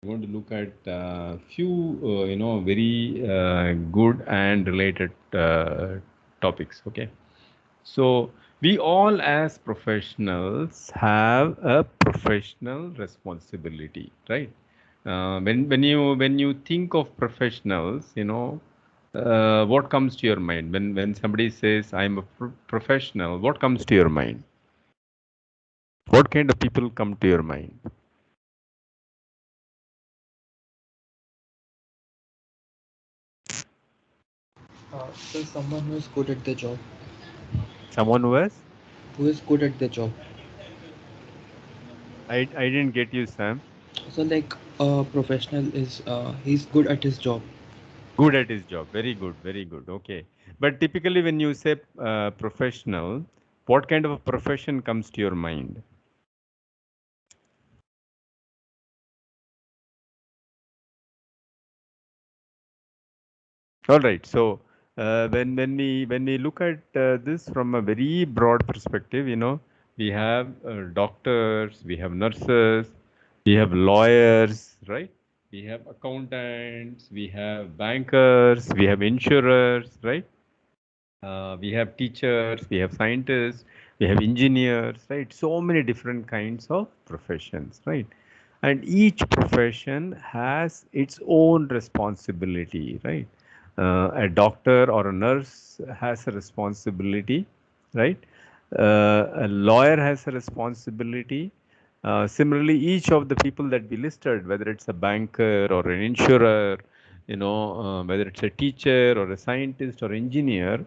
we're going to look at few, very good and related topics. Okay. So we all as professionals have a professional responsibility, right? When you think of professionals, what comes to your mind when somebody says I'm a professional? What comes to your mind? What kind of people come to your mind? So someone who is good at the job, Someone who has? who is good at the job. I didn't get you, Sam. So like a professional is he's good at his job. Good at his job. Very good. Very good. Okay. But typically, when you say professional, what kind of a profession comes to your mind? All right. So when we look at this from a very broad perspective, we have doctors, we have nurses, we have lawyers, right? We have accountants, we have bankers, we have insurers, right? We have teachers, we have scientists, we have engineers, right? So many different kinds of professions, right? And each profession has its own responsibility, right? A doctor or a nurse has a responsibility, right? A lawyer has a responsibility. Similarly, each of the people that we listed, whether it's a banker or an insurer, whether it's a teacher or a scientist or engineer,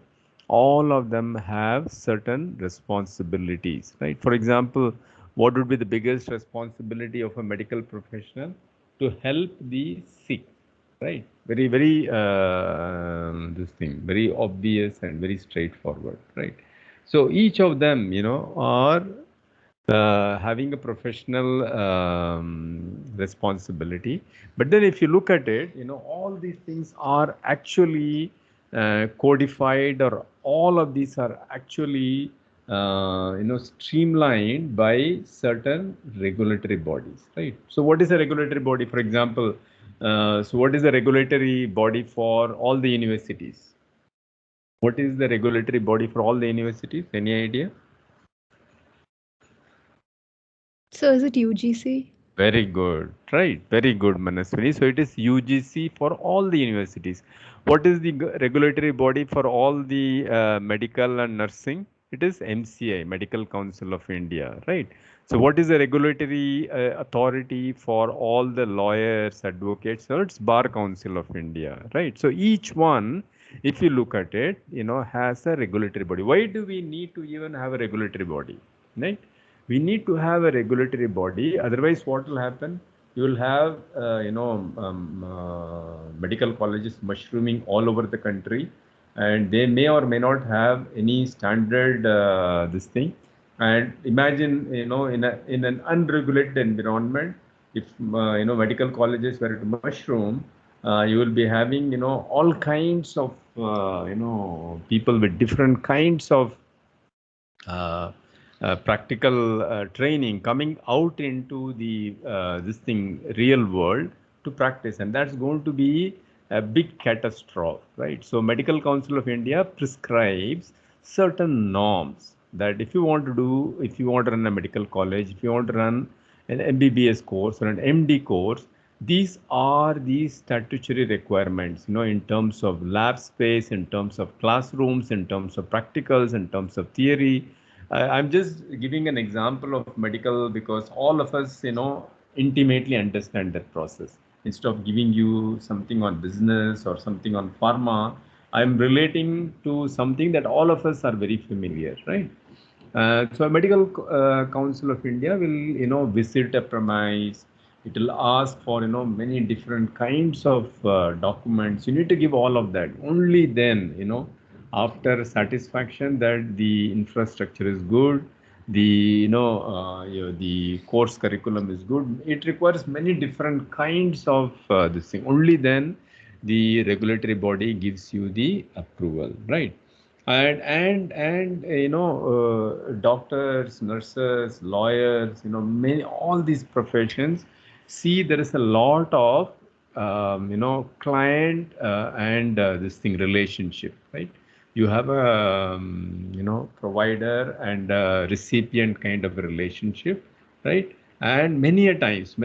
all of them have certain responsibilities, right? For example, what would be the biggest responsibility of a medical professional? To help the sick, right? Very, very, this thing, very obvious and very straightforward, right? So each of them, are having a professional responsibility. But then if you look at it, all these things are actually codified, or all of these are actually, streamlined by certain regulatory bodies, right? So what is a regulatory body? For example, so what is the regulatory body for all the universities? What is the regulatory body for all the universities? Any idea? So is it UGC? Very good, right? Very good, Manaswini. So it is UGC for all the universities. What is the regulatory body for all the medical and nursing? It is MCI, Medical Council of India, right? So what is the regulatory authority for all the lawyers, advocates? So it's Bar Council of India, right? So each one, if you look at it, has a regulatory body. Why do we need to even have a regulatory body, right? We need to have a regulatory body. Otherwise, what will happen? You will have, medical colleges mushrooming all over the country, and they may or may not have any standard this thing. And imagine, in an unregulated environment, if medical colleges were to mushroom, you will be having, all kinds of people with different kinds of uh, practical training coming out into the this thing real world to practice, and that's going to be a big catastrophe, right? So Medical Council of India prescribes certain norms that if you want to run a medical college, if you want to run an MBBS course or an MD course, these are the statutory requirements, in terms of lab space, in terms of classrooms, in terms of practicals, in terms of theory. I'm just giving an example of medical because all of us, intimately understand that process. Instead of giving you something on business or something on pharma, I'm relating to something that all of us are very familiar, right? So, Medical Council of India will, visit a premise. It will ask for, many different kinds of documents. You need to give all of that. Only then, after satisfaction that the infrastructure is good, the course curriculum is good. It requires many different kinds of this thing. Only then the regulatory body gives you the approval, right? And doctors, nurses, lawyers, many, all these professions, see there is a lot of client and this thing relationship, right? You have a provider and recipient kind of a relationship, right? And many a times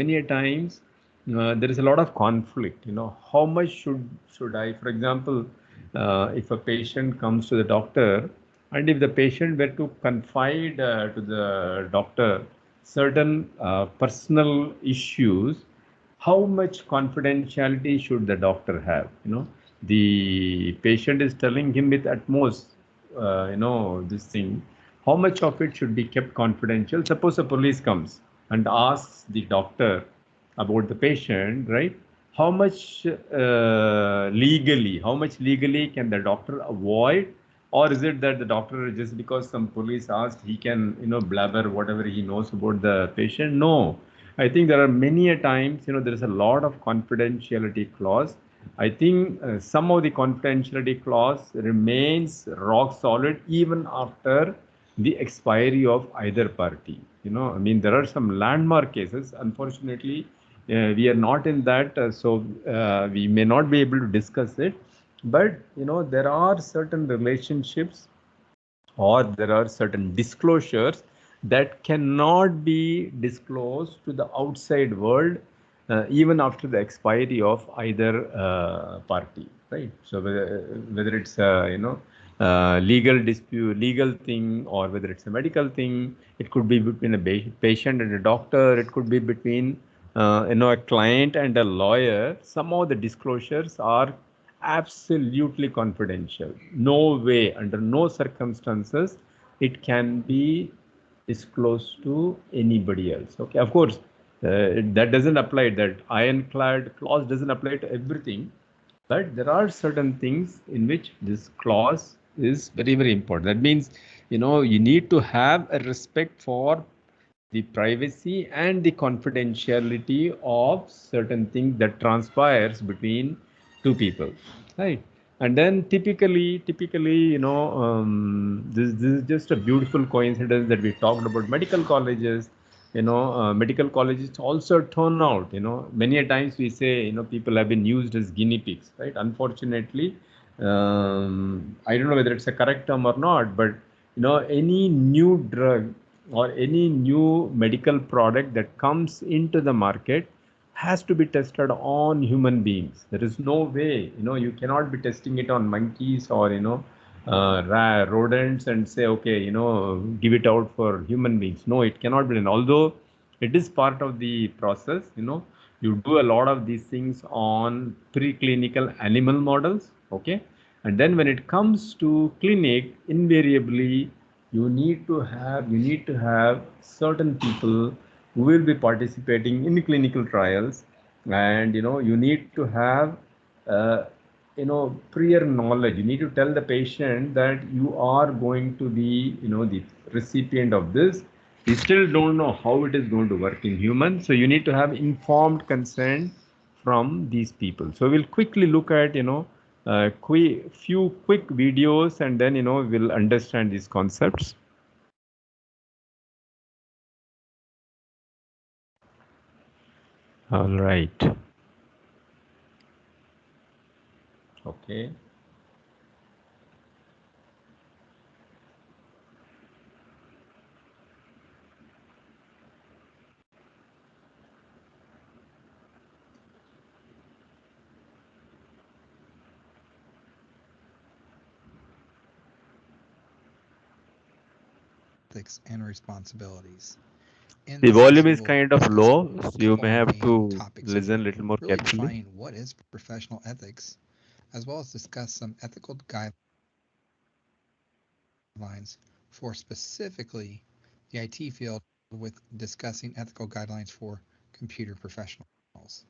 there is a lot of conflict. How much should I, for example, if a patient comes to the doctor, and if the patient were to confide to the doctor certain personal issues, how much confidentiality should the doctor have? The patient is telling him with utmost, this thing. How much of it should be kept confidential? Suppose a police comes and asks the doctor about the patient, right? How much legally can the doctor avoid, or is it that the doctor, just because some police asked, he can blabber whatever he knows about the patient? No, I think there are many a times, there is a lot of confidentiality clause. I think some of the confidentiality clause remains rock solid even after the expiry of either party. I mean, there are some landmark cases. Unfortunately, we are not in that, so we may not be able to discuss it. But there are certain relationships, or there are certain disclosures that cannot be disclosed to the outside world, even after the expiry of either party, right? So whether it's legal dispute, legal thing, or whether it's a medical thing, it could be between a patient and a doctor, it could be between a client and a lawyer. Some of the disclosures are absolutely confidential. No way, under no circumstances, it can be disclosed to anybody else. Okay, of course, that doesn't apply. That ironclad clause doesn't apply to everything, but there are certain things in which this clause is very, very important. That means, you need to have a respect for the privacy and the confidentiality of certain things that transpires between two people, right? And then typically, this is just a beautiful coincidence that we talked about medical colleges. Medical colleges also turn out, many a times we say, people have been used as guinea pigs, right? Unfortunately, I don't know whether it's a correct term or not, but any new drug or any new medical product that comes into the market has to be tested on human beings. There is no way, you cannot be testing it on monkeys or rodents and say, okay, give it out for human beings. No, it cannot be done. Although it is part of the process, you do a lot of these things on preclinical animal models, okay? And then when it comes to clinic, invariably you need to have certain people who will be participating in clinical trials, and you need to have uh, prior knowledge. You need to tell the patient that you are going to be the recipient of this. We still don't know how it is going to work in humans, so you need to have informed consent from these people. So we'll quickly look at few quick videos, and then we'll understand these concepts. All right. Okay. Ethics and responsibilities. In The this volume lesson, is we'll kind of discuss low, a so you couple may have main to topics and listen a little more really carefully. define what is professional ethics, as well as discuss some ethical guidelines for specifically the IT field, with discussing ethical guidelines for computer professionals.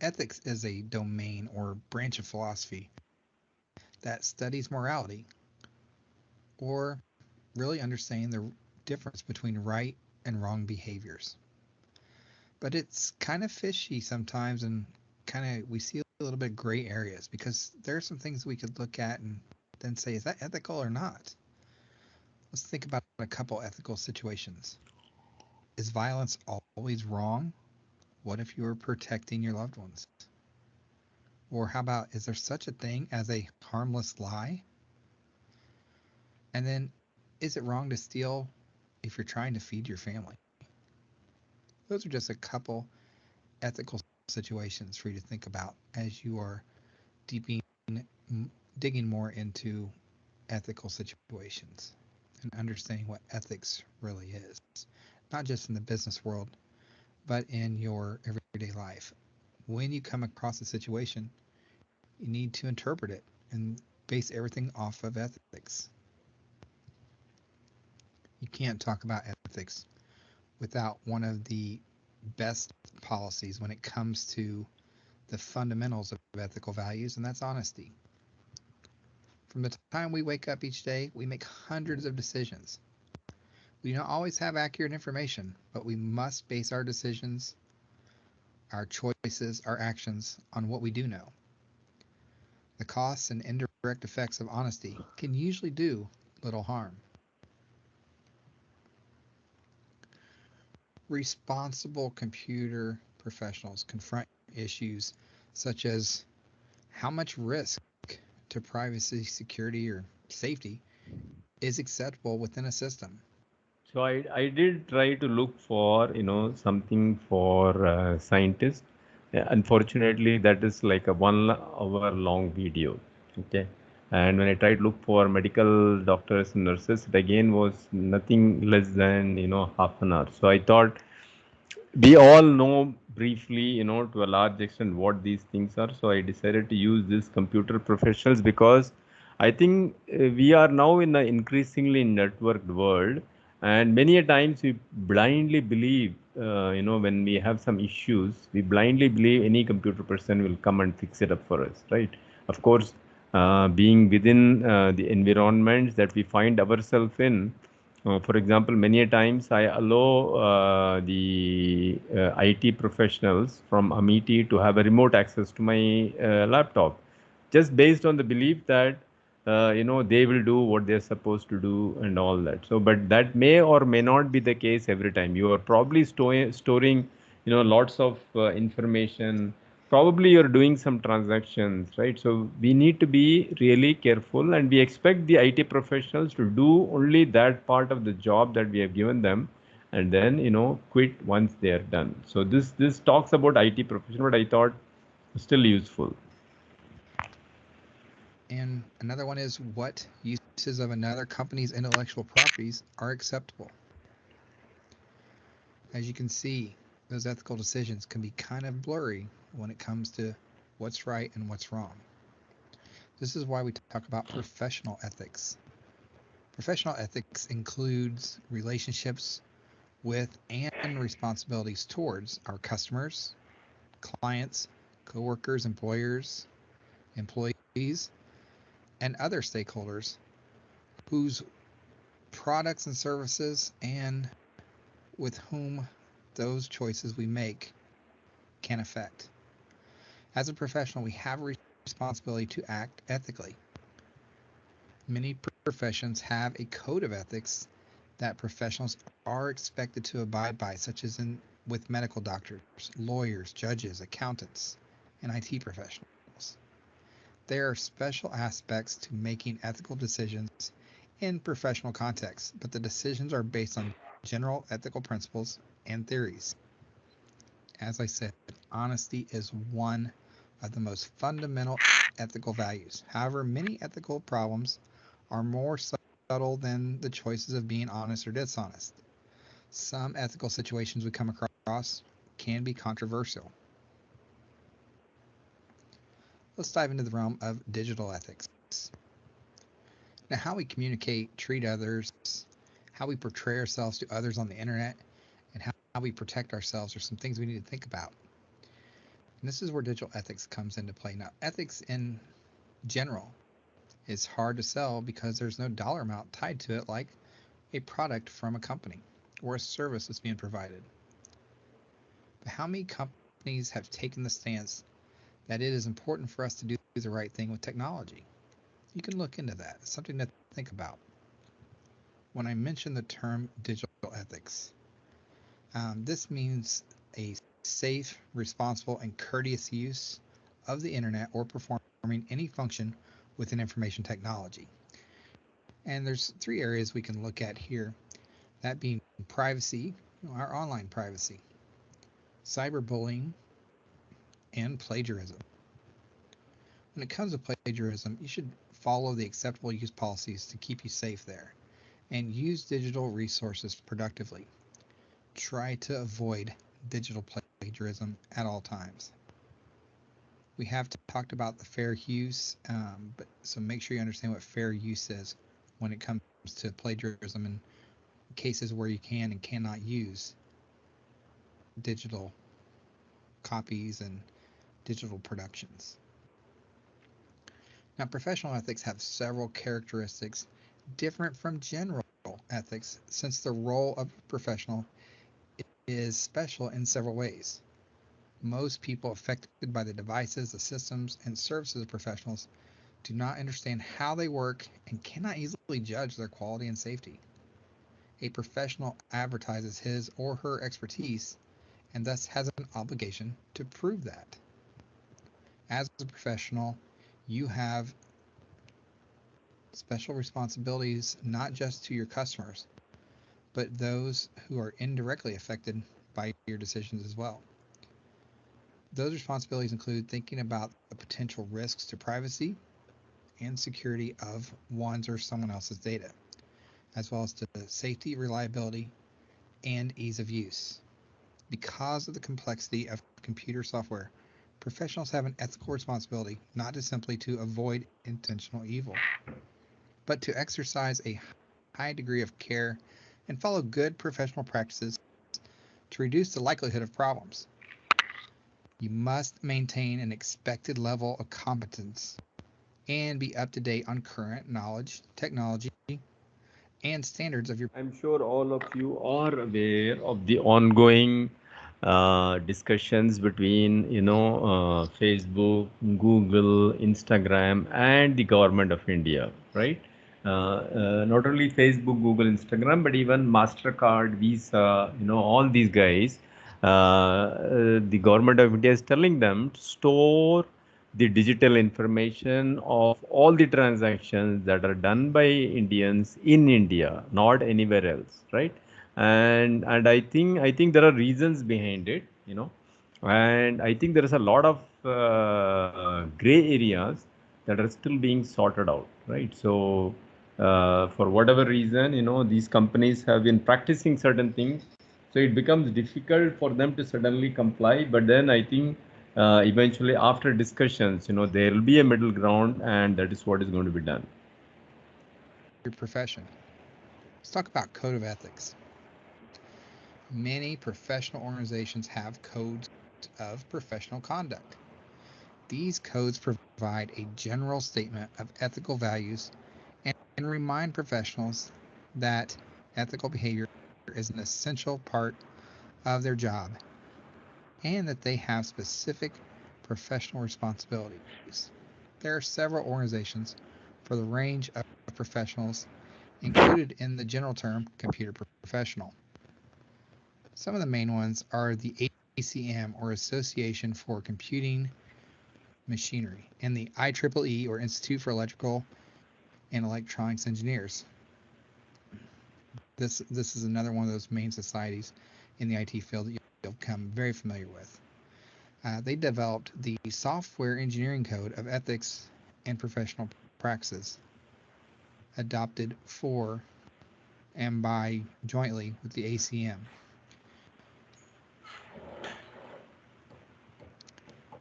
Ethics is a domain or branch of philosophy that studies morality, or really understanding the difference between right and wrong behaviors. But it's kind of fishy sometimes, and kind of we see a little bit gray areas, because there are some things we could look at and then say, is that ethical or not? Let's think about a couple ethical situations. Is violence always wrong? What if you were protecting your loved ones? Or how about, is there such a thing as a harmless lie? And then, is it wrong to steal if you're trying to feed your family? Those are just a couple ethical situations for you to think about as you are digging more into ethical situations and understanding what ethics really is, not just in the business world, but in your everyday life. When you come across a situation, you need to interpret it and base everything off of ethics. You can't talk about ethics without one of the best policies when it comes to the fundamentals of ethical values, and that's honesty. From the time we wake up each day, we make hundreds of decisions. We don't always have accurate information, but we must base our decisions, our choices, our actions on what we do know. The costs and indirect effects of honesty can usually do little harm. Responsible computer professionals confront issues such as how much risk to privacy, security, or safety is acceptable within a system. So I did try to look for something for scientists. Unfortunately, that is like a 1 hour long video. Okay, and when I tried to look for medical doctors and nurses, it again was nothing less than half an hour. So I thought we all know briefly, to a large extent what these things are. So I decided to use these computer professionals because I think we are now in an increasingly networked world, and many a times we blindly believe, when we have some issues, we blindly believe any computer person will come and fix it up for us, right? Of course, being within the environments that we find ourselves in, for example, many a times I allow the IT professionals from Amity to have a remote access to my laptop, just based on the belief that they will do what they're supposed to do and all that. So, but that may or may not be the case every time. You are probably storing lots of information. Probably you're doing some transactions, right? So we need to be really careful, and we expect the IT professionals to do only that part of the job that we have given them, and then quit once they are done. So this talks about IT professional, but I thought still useful. And another one is, what uses of another company's intellectual properties are acceptable? As you can see, those ethical decisions can be kind of blurry when it comes to what's right and what's wrong. This is why we talk about professional ethics. Professional ethics includes relationships with and responsibilities towards our customers, clients, coworkers, employers, employees, and other stakeholders whose products and services and with whom those choices we make can affect. As a professional, we have a responsibility to act ethically. Many professions have a code of ethics that professionals are expected to abide by, such as with medical doctors, lawyers, judges, accountants, and IT professionals. There are special aspects to making ethical decisions in professional contexts, but the decisions are based on general ethical principles and theories. As I said, honesty is one of the most fundamental ethical values. However, many ethical problems are more subtle than the choices of being honest or dishonest. Some ethical situations we come across can be controversial. Let's dive into the realm of digital ethics. Now, how we communicate, treat others, how we portray ourselves to others on the internet, and how we protect ourselves are some things we need to think about. And this is where digital ethics comes into play. Now, ethics in general is hard to sell because there's no dollar amount tied to it like a product from a company or a service that's being provided. But how many companies have taken the stance that it is important for us to do the right thing with technology? You can look into that. It's something to think about. When I mention the term digital ethics, This means a safe, responsible, and courteous use of the internet or performing any function within information technology. And there's three areas we can look at here, that being privacy, our online privacy, cyberbullying, and plagiarism. When it comes to plagiarism, you should follow the acceptable use policies to keep you safe there, and use digital resources productively. Try to avoid digital plagiarism at all times. We have talked about the fair use, so make sure you understand what fair use is when it comes to plagiarism and cases where you can and cannot use digital copies and digital productions. Now, professional ethics have several characteristics different from general ethics, since the role of a professional is special in several ways. Most people affected by the devices, the systems, and services of professionals do not understand how they work and cannot easily judge their quality and safety. A professional advertises his or her expertise and thus has an obligation to prove that. As a professional, you have special responsibilities not just to your customers, but those who are indirectly affected by your decisions as well. Those responsibilities include thinking about the potential risks to privacy and security of one's or someone else's data, as well as to safety, reliability, and ease of use. Because of the complexity of computer software, professionals have an ethical responsibility not just simply to avoid intentional evil, but to exercise a high degree of care and follow good professional practices to reduce the likelihood of problems. You must maintain an expected level of competence and be up to date on current knowledge, technology, and standards of your. I'm sure all of you are aware of the ongoing discussions between, Facebook, Google, Instagram, and the government of India, right? Not only Facebook, Google, Instagram, but even Mastercard, Visa, all these guys. The government of India is telling them to store the digital information of all the transactions that are done by Indians in India, not anywhere else, right? And I think there are reasons behind it, and I think there is a lot of gray areas that are still being sorted out, right? So for whatever reason, these companies have been practicing certain things, so it becomes difficult for them to suddenly comply. But then I think eventually after discussions, there will be a middle ground, and that is what is going to be done. Your profession. Let's talk about code of ethics. Many professional organizations have codes of professional conduct. These codes provide a general statement of ethical values and remind professionals that ethical behavior is an essential part of their job and that they have specific professional responsibilities. There are several organizations for the range of professionals included in the general term computer professional. Some of the main ones are the ACM, or Association for Computing Machinery, and the IEEE, or Institute for Electrical and Electronics Engineers. This is another one of those main societies in the IT field that you'll become very familiar with. They developed the Software Engineering Code of Ethics and Professional Practices, adopted for and by jointly with the ACM.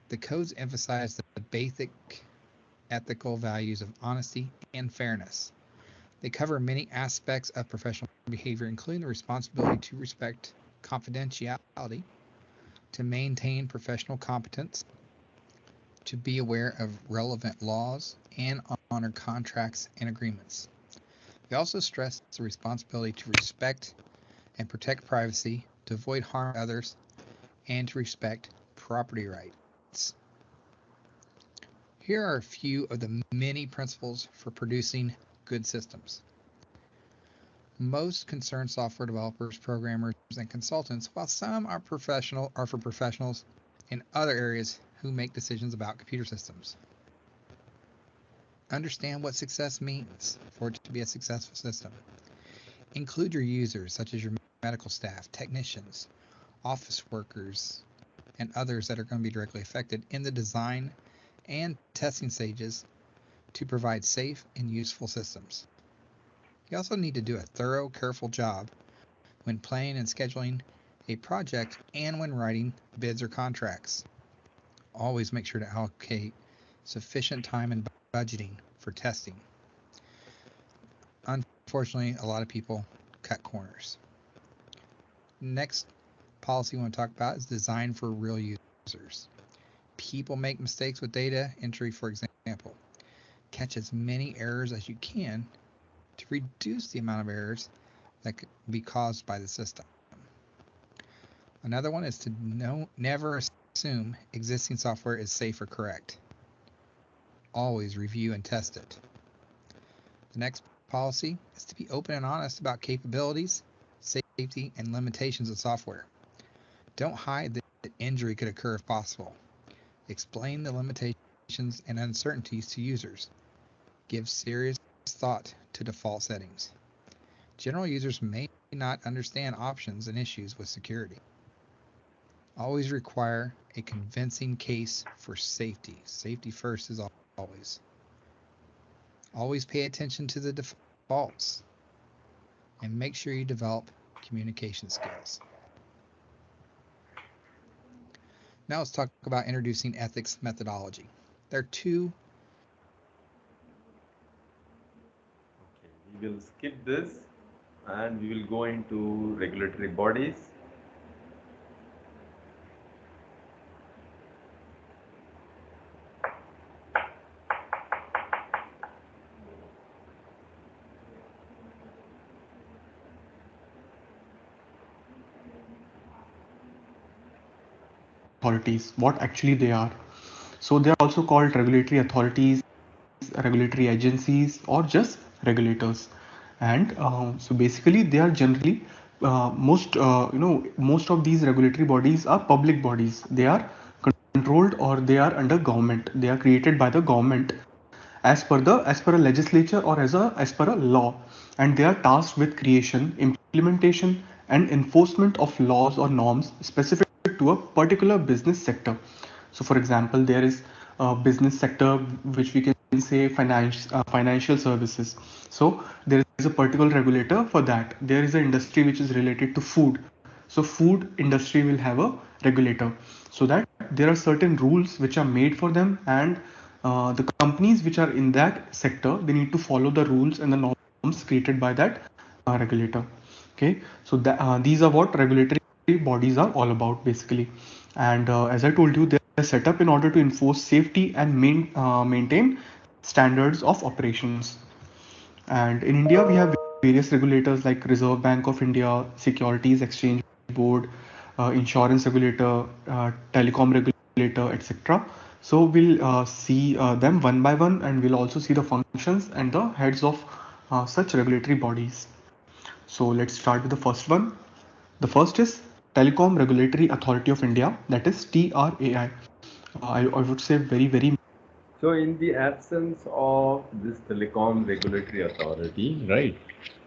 The codes emphasize the basic ethical values of honesty and fairness. They cover many aspects of professional behavior, including the responsibility to respect confidentiality, to maintain professional competence, to be aware of relevant laws, and honor contracts and agreements. They also stress the responsibility to respect and protect privacy, to avoid harm to others, and to respect property rights. Here are a few of the many principles for producing good systems. Most concerned software developers, programmers, and consultants, while some are for professionals in other areas who make decisions about computer systems. Understand what success means for it to be a successful system. Include your users, such as your medical staff, technicians, office workers, and others that are going to be directly affected in the design and testing stages to provide safe and useful systems. You also need to do a thorough, careful job when planning and scheduling a project and when writing bids or contracts. Always make sure to allocate sufficient time and budgeting for testing. Unfortunately, a lot of people cut corners. Next policy we want to talk about is design for real users. People make mistakes with data entry, for example. Catch as many errors as you can to reduce the amount of errors that could be caused by the system. Another one is to never assume existing software is safe or correct. Always review and test it. The next policy is to be open and honest about capabilities, safety, and limitations of software. Don't hide that injury could occur if possible. Explain the limitations and uncertainties to users. Give serious thought to default settings. General users may not understand options and issues with security. Always require a convincing case for safety. Safety first is always. Always pay attention to the defaults and make sure you develop communication skills. Now let's talk about introducing ethics methodology. There are two. Okay, we will skip this and we will go into regulatory bodies. Authorities, what actually they are. So they are also called regulatory authorities, regulatory agencies, or just regulators. And so basically, they are generally most of these regulatory bodies are public bodies. They are controlled or they are under government. They are created by the government as per a legislature or as per a law, and they are tasked with creation, implementation, and enforcement of laws or norms specific to a particular business sector. So for example, there is a business sector which we can say financial services. So there is a particular regulator for that. There is an industry which is related to food. So food industry will have a regulator, so that there are certain rules which are made for them, and the companies which are in that sector, they need to follow the rules and the norms created by that regulator. Okay, so these are what regulatory bodies are all about basically. And as I told you, they are set up in order to enforce safety and maintain standards of operations. And in India, we have various regulators like Reserve Bank of India, Securities Exchange Board, insurance regulator, telecom regulator, etc. So we'll see them one by one, and we'll also see the functions and the heads of such regulatory bodies. So let's start with the first one. The first is Telecom Regulatory Authority of India, that is TRAI. I would say very. So, in the absence of this telecom regulatory authority, right,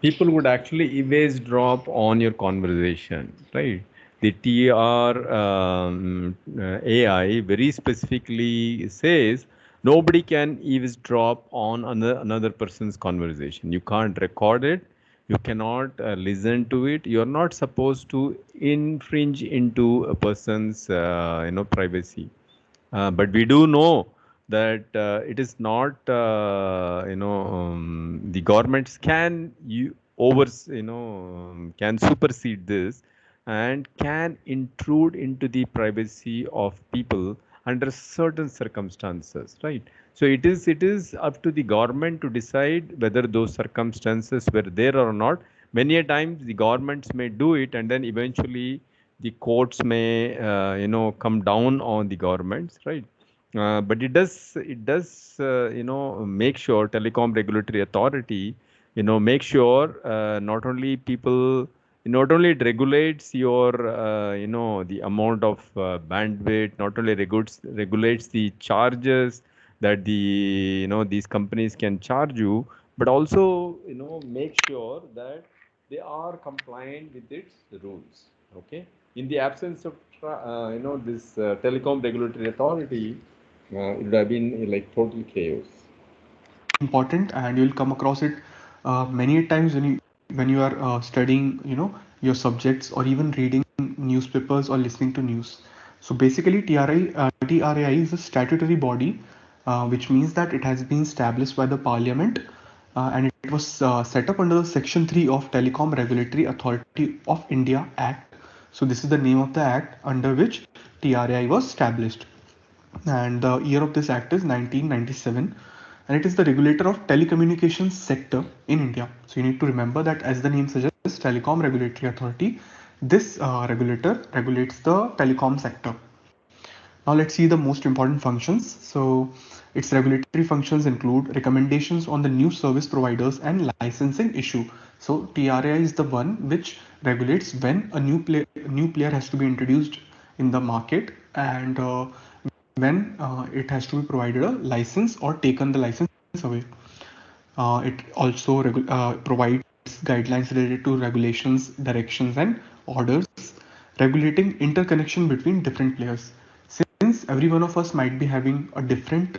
people would actually eavesdrop on your conversation, right? The AI very specifically says nobody can eavesdrop on another person's conversation. You can't record it. You cannot listen to it. You're not supposed to infringe into a person's, privacy. But we do know that it is not, the governments can can supersede this and can intrude into the privacy of people under certain circumstances, right? So it is up to the government to decide whether those circumstances were there or not. Many a times the governments may do it, and then eventually the courts may come down on the governments, right? But it does make sure telecom regulatory authority make sure not only people, not only it regulates your, the amount of bandwidth, not only regulates the charges that these companies can charge you, but also, make sure that they are compliant with its rules. Okay. In the absence of, this telecom regulatory authority, it would have been like total chaos. Important, and you'll come across it many times when you are studying your subjects, or even reading newspapers or listening to news. So basically, TRAI is a statutory body, which means that it has been established by the parliament, and it was set up under the section 3 of Telecom Regulatory Authority of India Act. So this is the name of the act under which TRAI was established, and the year of this act is 1997, and it is the regulator of telecommunications sector in India. So you need to remember that, as the name suggests, Telecom Regulatory Authority, this regulator regulates the telecom sector. Now let's see the most important functions. So its regulatory functions include recommendations on the new service providers and licensing issue. So TRAI is the one which regulates when a new player has to be introduced in the market, and when it has to be provided a license or taken the license away. It also provides guidelines related to regulations, directions, and orders regulating interconnection between different players. Since every one of us might be having a different,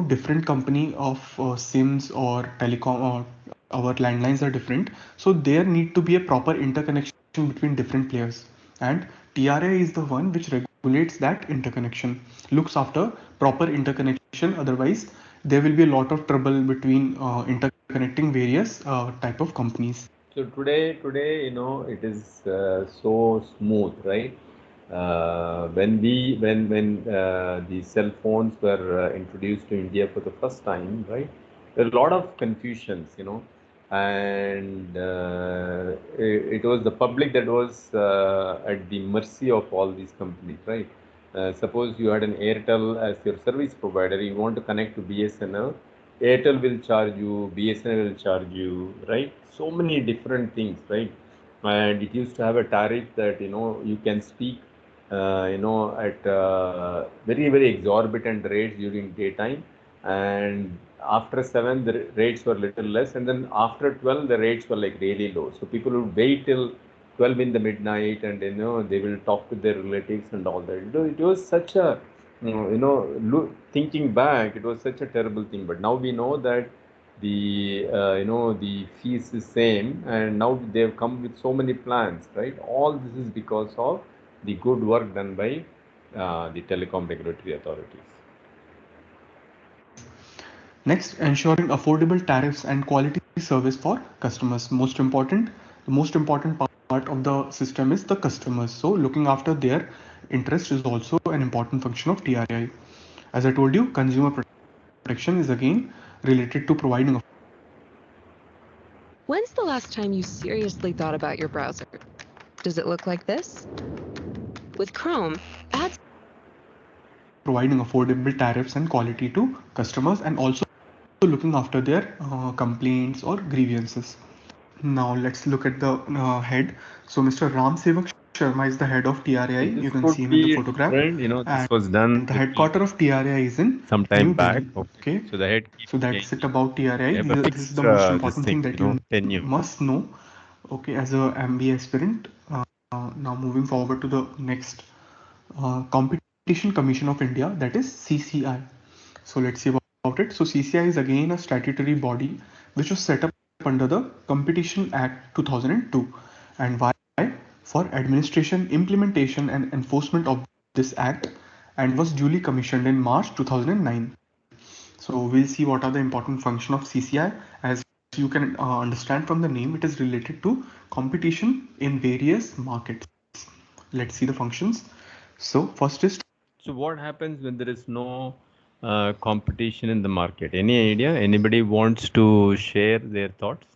different company of SIMs or telecom, or our landlines are different. So there need to be a proper interconnection between different players, and TRA is the one which regulates that interconnection, looks after proper interconnection. Otherwise, there will be a lot of trouble between interconnecting various type of companies. So today, it is so smooth, right? When the cell phones were introduced to India for the first time, right? There are a lot of confusions, and it was the public that was at the mercy of all these companies, right? Suppose you had an Airtel as your service provider, you want to connect to BSNL. Airtel will charge you, BSNL will charge you, right? So many different things, right? And it used to have a tariff that you can speak, at very very exorbitant rates during daytime, and after 7 the rates were little less, and then after 12 the rates were like really low. So people would wait till 12 in the midnight, and they will talk to their relatives and all that. It was such a, thinking back, it was such a terrible thing. But now we know that the fees is same, and now they've come with so many plans, right? All this is because of the good work done by the telecom regulatory authorities. Next, ensuring affordable tariffs and quality service for customers. The most important part of the system is the customers. So looking after their interest is also an important function of TRI. As I told you, consumer protection is again related to providing. When's the last time you seriously thought about your browser? Does it look like this? With Chrome, ads Providing affordable tariffs and quality to customers, and also looking after their complaints or grievances. Now let's look at the head. So Mr. Ram Sevak Sharma is the head of TRI. So You this can see could him in the be photograph. different, this was And done the headquarter of TRI is in some New time back. Delhi. Okay. Okay. So the head keeps So that's it changing. about TRI. They have a This is fixed the most this important thing, thing that you tenure. must know. Okay, as a MBA aspirant. Now moving forward to the next, Competition Commission of India, that is CCI. So let's see about it. So CCI is again a statutory body which was set up under the Competition Act 2002. And why? For administration, implementation, and enforcement of this act, and was duly commissioned in March 2009. So we'll see what are the important function of CCI. As you can understand from the name, it is related to competition in various markets. Let's see the functions. So first is, So what happens when there is no competition in the market? Any idea? Anybody wants to share their thoughts?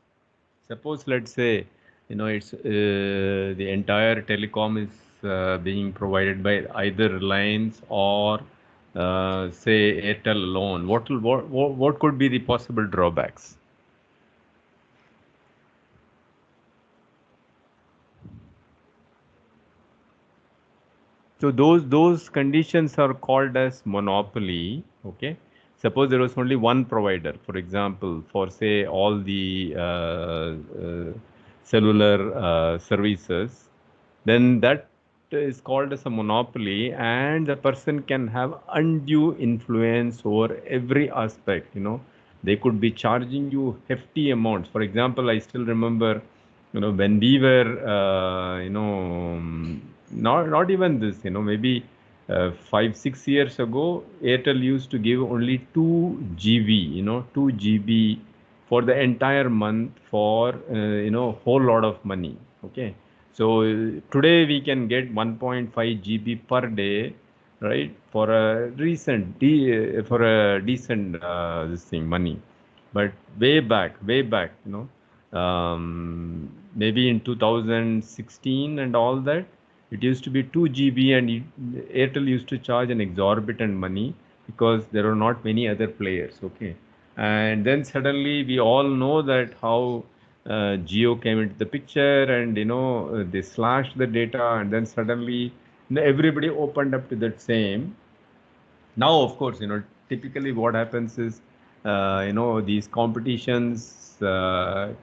Suppose, let's say, it's the entire telecom is being provided by either Reliance or say Airtel alone. What could be the possible drawbacks? So those conditions are called as monopoly. Okay. Suppose there was only one provider, for example, for say all the cellular services, then that is called as a monopoly, and the person can have undue influence over every aspect. They could be charging you hefty amounts. For example, I still remember, when we were, not even this, maybe 5 6 years ago, Airtel used to give only 2 GB, 2 GB for the entire month for whole lot of money. Okay. So today we can get 1.5 GB per day, right? For a for a decent this thing money. But way back, maybe in 2016 and all that, it used to be 2 GB, and Airtel used to charge an exorbitant money because there are not many other players. Okay. And then suddenly we all know that how Geo came into the picture, and they slashed the data, and then suddenly everybody opened up to that same. Now, of course, typically what happens is, these competitions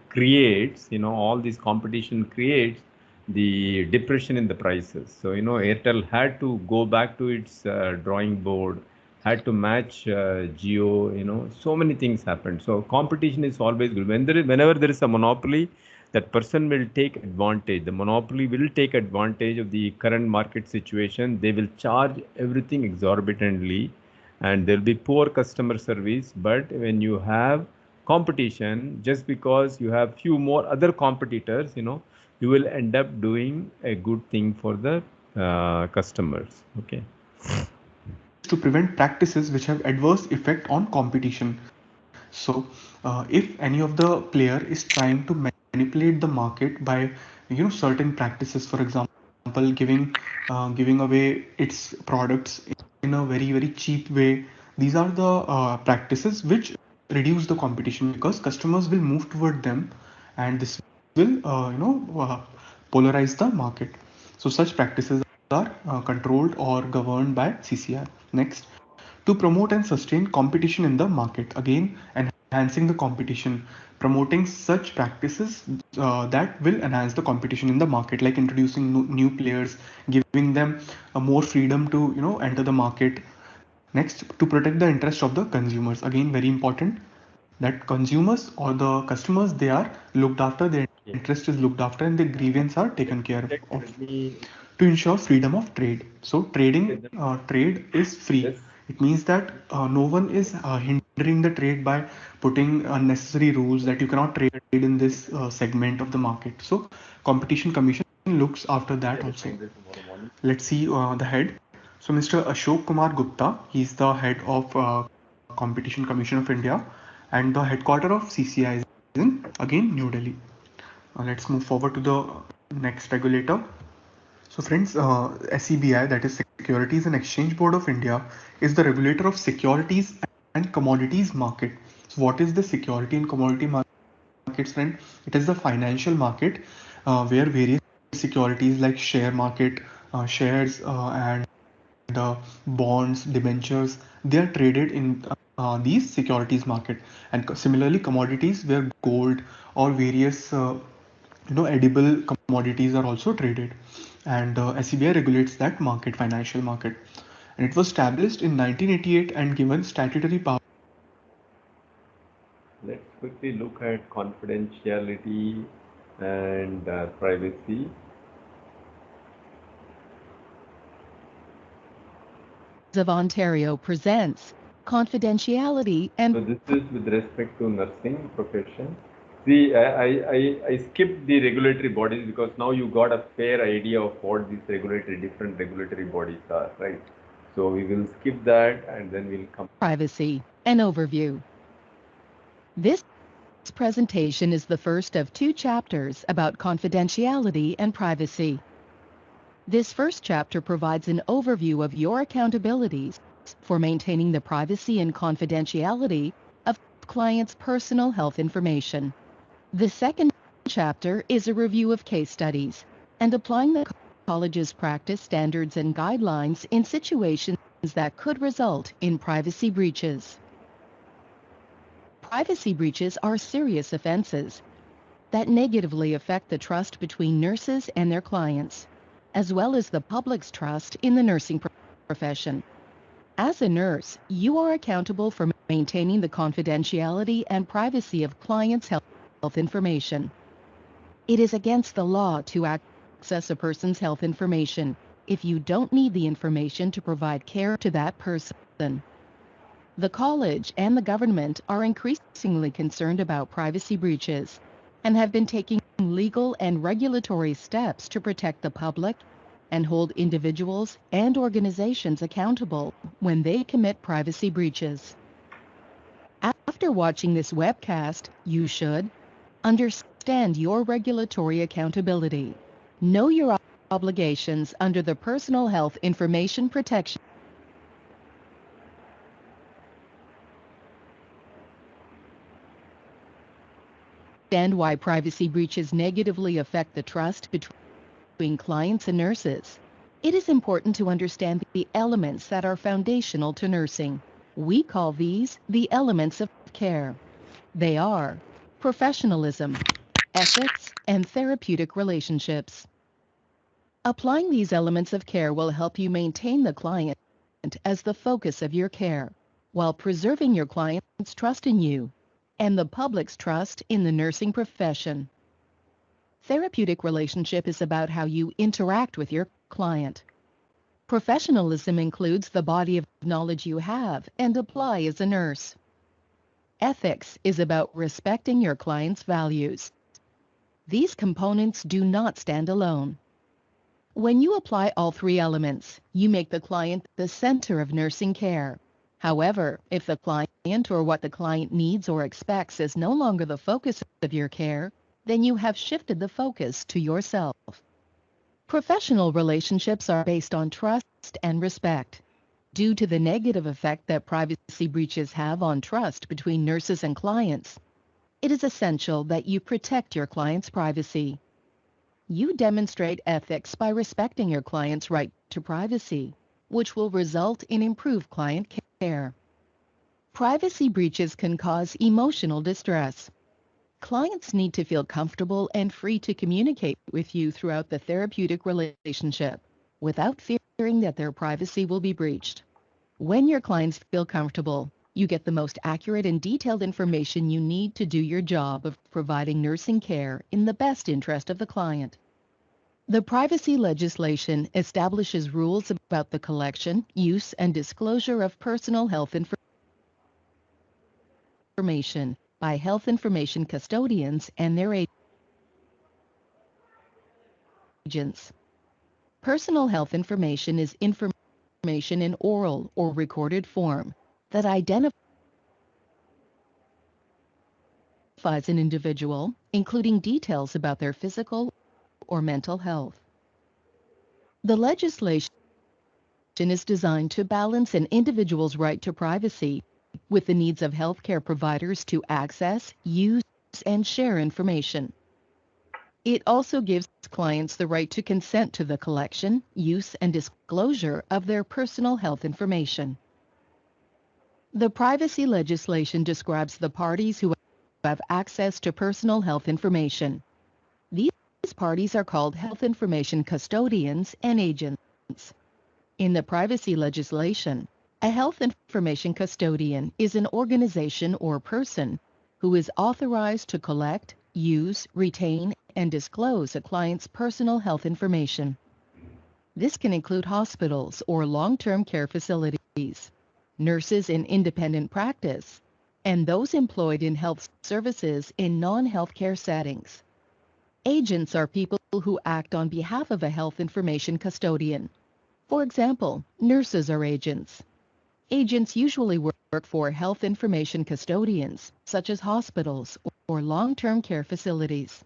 creates, all this competition creates the depression in the prices. So, Airtel had to go back to its drawing board, had to match Geo, so many things happened. So competition is always good. Whenever there is a monopoly, that person will take advantage. The monopoly will take advantage of the current market situation. They will charge everything exorbitantly, and there will be poor customer service. But when you have competition, just because you have few more other competitors, you will end up doing a good thing for the customers. Okay. To prevent practices which have adverse effect on competition. So if any of the player is trying to manipulate the market by certain practices, for example giving away its products in a very very cheap way, these are the practices which reduce the competition because customers will move toward them, and this will polarize the market. So such practices are controlled or governed by CCI. Next, to promote and sustain competition in the market. Again, enhancing the competition, promoting such practices that will enhance the competition in the market, like introducing new players, giving them more freedom to enter the market. Next, to protect the interest of the consumers. Again, very important that consumers or the customers, they are looked after, their interest is looked after, and their grievance are taken care of. To ensure freedom of trade. So trade is free. It means that no one is hindering the trade by putting unnecessary rules that you cannot trade in this segment of the market. So competition commission looks after that also. Let's see the head. So Mr. Ashok Kumar Gupta, he's the head of Competition Commission of India, and the headquarter of CCI is in again New Delhi. Let's move forward to the next regulator. So friends, SEBI, that is Securities and Exchange Board of India, is the regulator of securities and commodities market. So what is the security and commodity markets, friend? It is the financial market where various securities like share market, shares and bonds, debentures, they are traded in these securities market. And similarly, commodities where gold or various edible commodities are also traded, and SEBI regulates that market, financial market, and it was established in 1988 and given statutory power. Let's quickly look at confidentiality and privacy. Of Ontario presents confidentiality and. So this is with respect to nursing profession. See, I skipped the regulatory bodies because now you got a fair idea of what these different regulatory bodies are, right? So we will skip that and then we'll come. Privacy, an overview. This presentation is the first of 2 chapters about confidentiality and privacy. This first chapter provides an overview of your accountabilities for maintaining the privacy and confidentiality of clients' personal health information. The second chapter is a review of case studies and applying the colleges practice standards and guidelines in situations that could result in privacy breaches. Privacy breaches are serious offenses that negatively affect the trust between nurses and their clients, as well as the public's trust in the nursing profession. As a nurse, you are accountable for maintaining the confidentiality and privacy of clients' health information. It is against the law to access a person's health information if you don't need the information to provide care to that person. The college and the government are increasingly concerned about privacy breaches and have been taking legal and regulatory steps to protect the public and hold individuals and organizations accountable when they commit privacy breaches. After watching this webcast, you should understand your regulatory accountability, know your obligations under the Personal Health Information Protection understand why privacy breaches negatively affect the trust between clients and nurses. It is important to understand the elements that are foundational to nursing. We call these the elements of care. They are professionalism, ethics, and therapeutic relationships. Applying these elements of care will help you maintain the client as the focus of your care, while preserving your client's trust in you and the public's trust in the nursing profession. Therapeutic relationship is about how you interact with your client. Professionalism includes the body of knowledge you have and apply as a nurse. Ethics is about respecting your client's values. These components do not stand alone. When you apply all three elements, you make the client the center of nursing care. However, if the client or what the client needs or expects is no longer the focus of your care, then you have shifted the focus to yourself. Professional relationships are based on trust and respect. Due to the negative effect that privacy breaches have on trust between nurses and clients, it is essential that you protect your client's privacy. You demonstrate ethics by respecting your client's right to privacy, which will result in improved client care. Privacy breaches can cause emotional distress. Clients need to feel comfortable and free to communicate with you throughout the therapeutic relationship without fearing that their privacy will be breached. When your clients feel comfortable, you get the most accurate and detailed information you need to do your job of providing nursing care in the best interest of the client. The privacy legislation establishes rules about the collection, use, and disclosure of personal health information by health information custodians and their agents. Personal health information is information in oral or recorded form that identifies an individual, including details about their physical or mental health. The legislation is designed to balance an individual's right to privacy with the needs of healthcare providers to access, use, and share information. It also gives clients the right to consent to the collection, use, and disclosure of their personal health information. The privacy legislation describes the parties who have access to personal health information. These parties are called health information custodians and agents. In the privacy legislation, a health information custodian is an organization or person who is authorized to collect, use, retain, and disclose a client's personal health information. This can include hospitals or long-term care facilities, nurses in independent practice, and those employed in health services in non-healthcare settings. Agents are people who act on behalf of a health information custodian. For example, nurses are agents. Agents usually work for health information custodians, such as hospitals or long-term care facilities.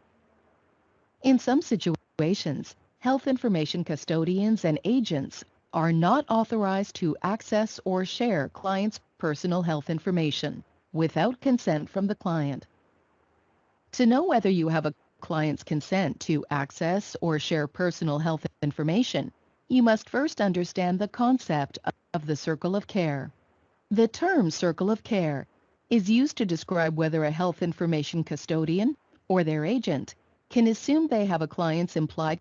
In some situations, health information custodians and agents are not authorized to access or share clients' personal health information without consent from the client. To know whether you have a client's consent to access or share personal health information, you must first understand the concept of the circle of care. The term circle of care is used to describe whether a health information custodian or their agent can assume they have a client's implied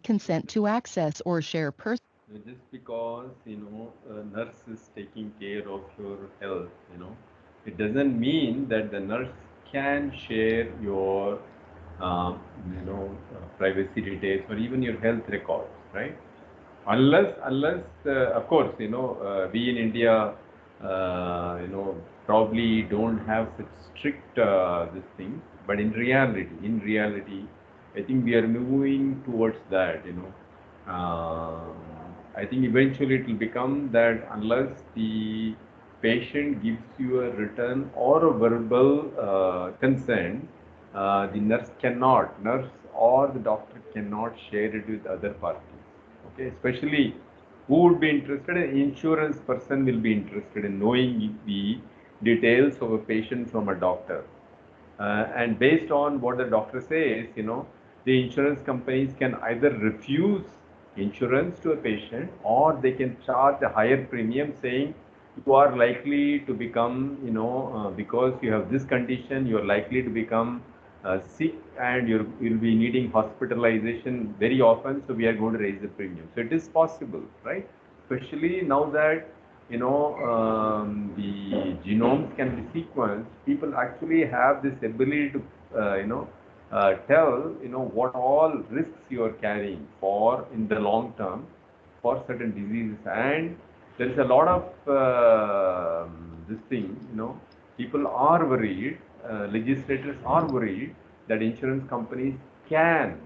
consent to access or share personal. Just because a nurse is taking care of your health, it doesn't mean that the nurse can share your um, privacy details or even your health records, right? Unless of course we in India probably don't have such strict this thing, but in reality I think we are moving towards that. I think eventually it will become that unless the patient gives you a written or a verbal consent, the nurse or the doctor cannot share it with other parties. Okay, especially who would be interested? An insurance person will be interested in knowing the details of a patient from a doctor. And based on what the doctor says, the insurance companies can either refuse insurance to a patient or they can charge a higher premium saying you are likely to become, because you have this condition, you are likely to become sick and you'll be needing hospitalization very often, so we are going to raise the premium. So it is possible, right? Especially now that the genomes can be sequenced, people actually have this ability to tell what all risks you are carrying for in the long term for certain diseases. And there is a lot of this thing, people are worried, legislators are worried that insurance companies can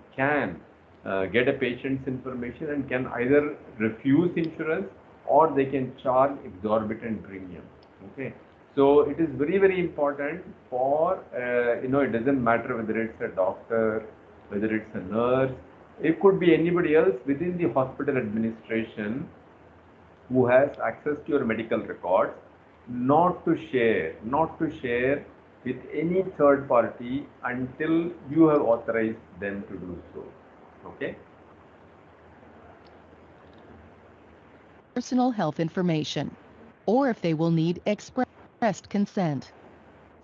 get a patient's information and can either refuse insurance or they can charge exorbitant premium. Okay, so it is very, very important for it doesn't matter whether it's a doctor, whether it's a nurse, it could be anybody else within the hospital administration who has access to your medical records, not to share with any third party until you have authorized them to do so. Okay. Personal health information, or if they will need expressed consent.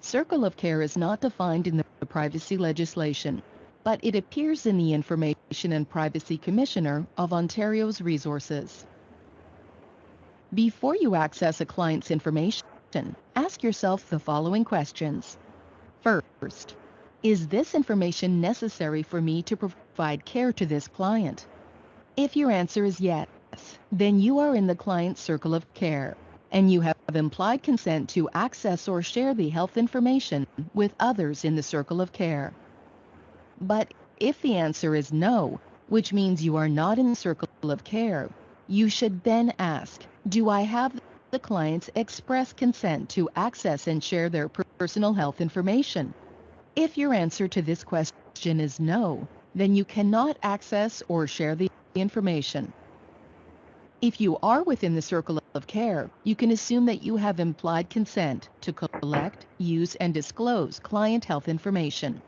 Circle of care is not defined in the privacy legislation, but it appears in the Information and Privacy Commissioner of Ontario's resources. Before you access a client's information, ask yourself the following questions. First, is this information necessary for me to provide care to this client? If your answer is yes, then you are in the client's circle of care, and you have implied consent to access or share the health information with others in the circle of care. But if the answer is no, which means you are not in the circle of care, you should then ask, do I have the client's express consent to access and share their personal health information? If your answer to this question is no, then you cannot access or share the information. If you are within the circle of care, you can assume that you have implied consent to collect, use, and disclose client health information.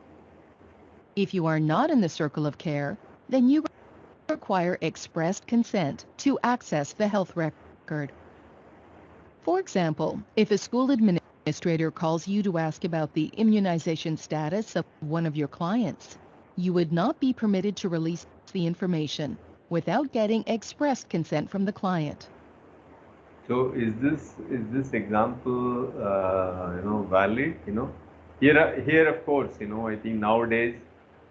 If you are not in the circle of care, then you require expressed consent to access the health record. For example, if a school administrator calls you to ask about the immunization status of one of your clients, you would not be permitted to release the information without getting expressed consent from the client. So is this example valid? Here of course I think nowadays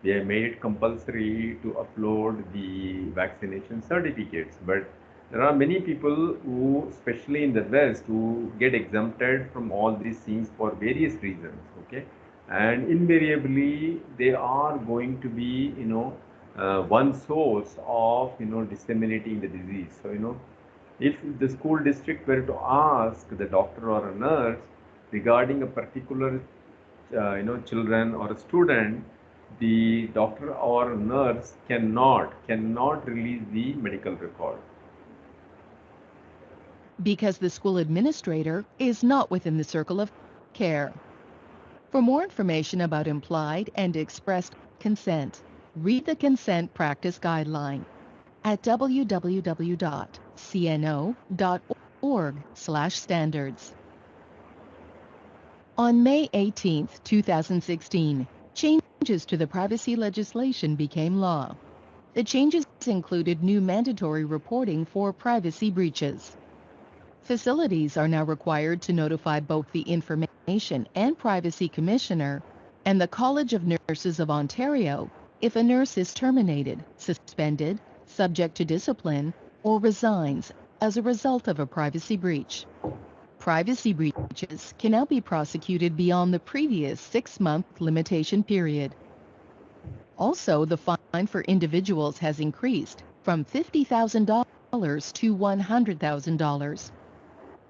they have made it compulsory to upload the vaccination certificates, but there are many people who, especially in the West, who get exempted from all these things for various reasons. Okay, and invariably they are going to be one source of disseminating the disease. So if the school district were to ask the doctor or a nurse regarding a particular children or a student, the doctor or nurse cannot release the medical record. Because the school administrator is not within the circle of care. For more information about implied and expressed consent. Read the consent practice guideline at www.cno.org/standards. On May 18, 2016, changes to the privacy legislation became law. The changes included new mandatory reporting for privacy breaches. Facilities are now required to notify both the Information and Privacy Commissioner and the College of Nurses of Ontario if a nurse is terminated, suspended, subject to discipline, or resigns as a result of a privacy breach. Privacy breaches can now be prosecuted beyond the previous 6-month limitation period. Also, the fine for individuals has increased from $50,000 to $100,000,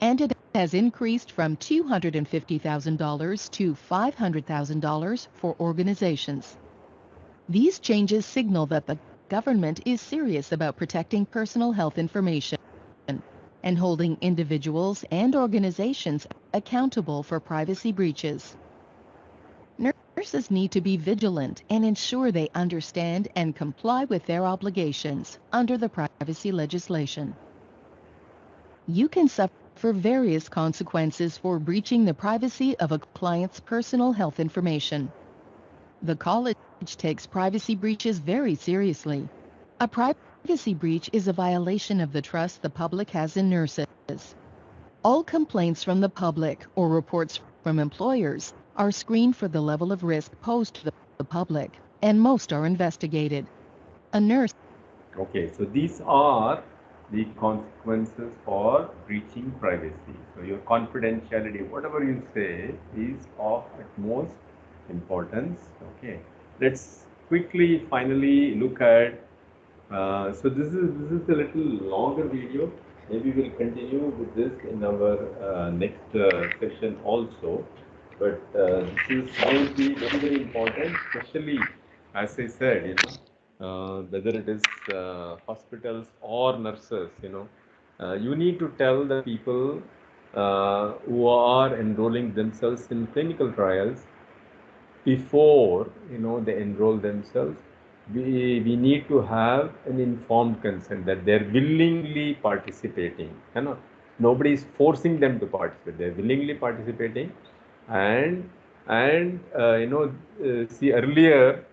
and it has increased from $250,000 to $500,000 for organizations. These changes signal that the government is serious about protecting personal health information and holding individuals and organizations accountable for privacy breaches. Nurses need to be vigilant and ensure they understand and comply with their obligations under the privacy legislation. You can suffer various consequences for breaching the privacy of a client's personal health information. The college takes privacy breaches very seriously. A privacy breach is a violation of the trust the public has in nurses. All complaints from the public or reports from employers are screened for the level of risk posed to the public, and most are investigated. A nurse. Okay, so these are the consequences for breaching privacy. So your confidentiality, whatever you say, is of utmost importance. Okay, let's quickly finally look at. So this is a little longer video. Maybe we'll continue with this in our next session also. But this is going to be very, very important, especially as I said, whether it is hospitals or nurses, you need to tell the people who are enrolling themselves in clinical trials before they enroll themselves. We need to have an informed consent that they're willingly participating. Nobody is forcing them to participate. They're willingly participating, and see earlier.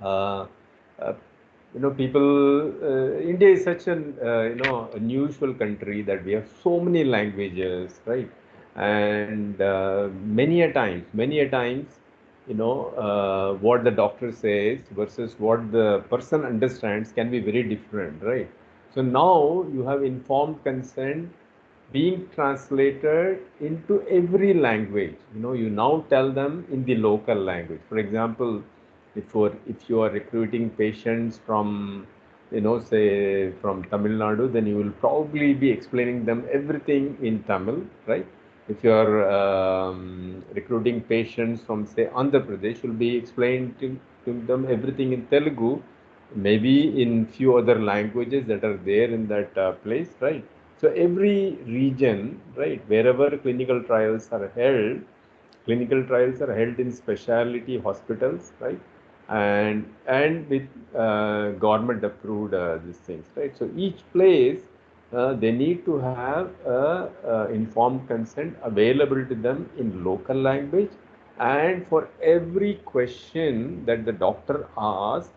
Uh, uh, people. India is such an unusual country that we have so many languages, right? And many a times, what the doctor says versus what the person understands can be very different, right? So now you have informed consent being translated into every language. You now tell them in the local language. For example, if you are recruiting patients from, say from Tamil Nadu, then you will probably be explaining them everything in Tamil, right? If you are recruiting patients from, say, Andhra Pradesh, you'll be explaining to them everything in Telugu, maybe in few other languages that are there in that place, right? So every region, right, wherever clinical trials are held in specialty hospitals, right, and with government approved these things, right. So each place they need to have informed consent available to them in local language, and for every question that the doctor asks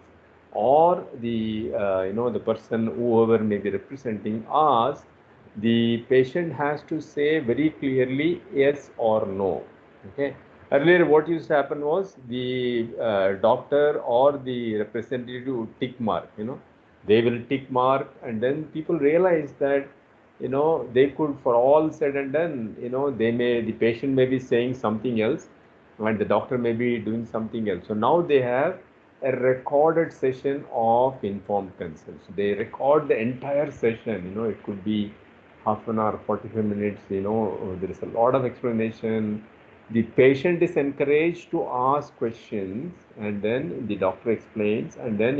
or the the person whoever may be representing asks, the patient has to say very clearly yes or no. Okay. Earlier, what used to happen was the doctor or the representative would tick mark. They will tick mark, and then people realize that they could, for all said and done, the patient may be saying something else, and the doctor may be doing something else. So now they have a recorded session of informed consent. So they record the entire session. It could be half an hour, 45 minutes. There is a lot of explanation. The patient is encouraged to ask questions, and then the doctor explains, and then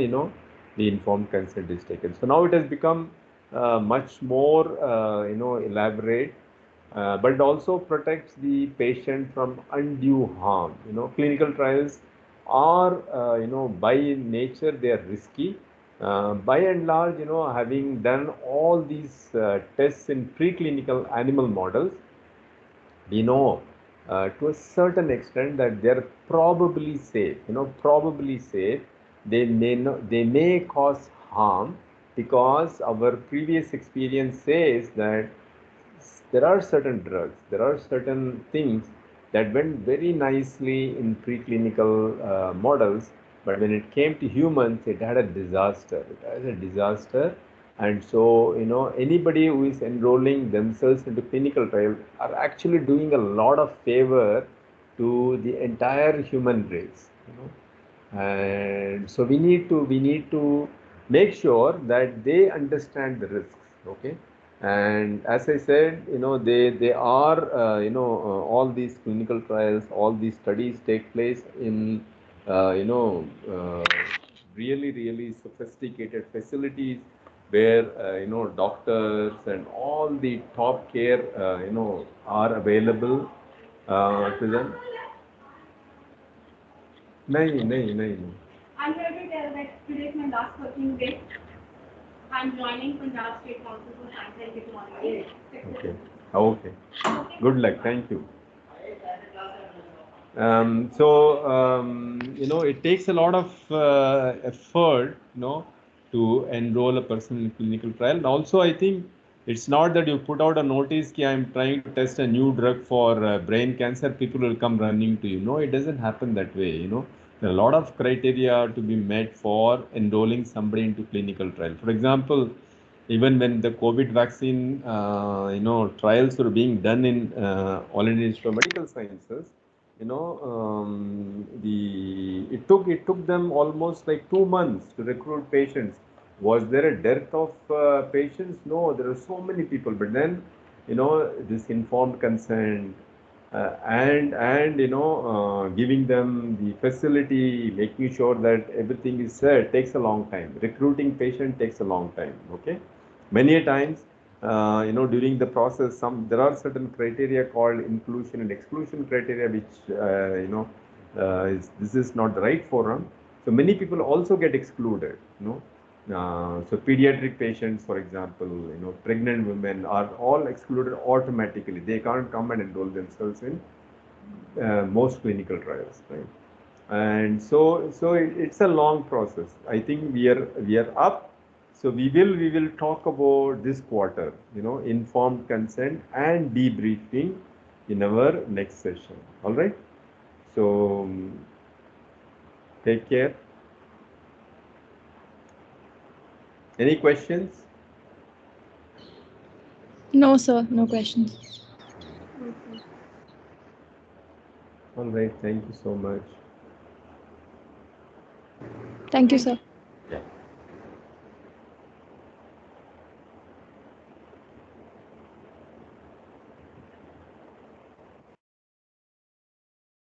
the informed consent is taken. So now it has become much more elaborate, but it also protects the patient from undue harm. Clinical trials are, by nature they are risky. By and large, having done all these tests in preclinical animal models, we know to a certain extent that they're probably safe. Probably safe. They may cause harm, because our previous experience says that there are certain drugs, there are certain things that went very nicely in preclinical models, but when it came to humans, it had a disaster. It had a disaster. And so, anybody who is enrolling themselves into clinical trial are actually doing a lot of favor to the entire human race. And so we need to make sure that they understand the risks. Okay. And as I said, they are all these clinical trials, all these studies take place in really sophisticated facilities, where doctors and all the top care are available to them. नहीं नहीं नहीं नहीं. I'm here to tell that today is my last working day. I'm joining Punjab State Council for Science and Technology. Okay. Okay. Good luck. Thank you. It takes a lot of effort, to enroll a person in clinical trial. And also, I think it's not that you put out a notice that I'm trying to test a new drug for brain cancer, people will come running to you. No, it doesn't happen that way. There are a lot of criteria to be met for enrolling somebody into clinical trial. For example, even when the COVID vaccine, trials were being done in All India Institute of Medical Sciences, it took them almost like 2 months to recruit patients. Was there a dearth of patients? No, there are so many people. But then, this informed consent, and giving them the facility, making sure that everything is set, takes a long time. Recruiting patient takes a long time. Okay. Many a times, during the process, there are certain criteria called inclusion and exclusion criteria, which this is not the right forum. So many people also get excluded. So pediatric patients, for example, pregnant women are all excluded automatically. They can't come and enroll themselves in most clinical trials, right? And so it's a long process. I think we are up. So we will talk about this quarter, informed consent and debriefing in our next session. All right. So take care. Any questions? No, sir. No questions. All right. Thank you so much. Thank you, sir.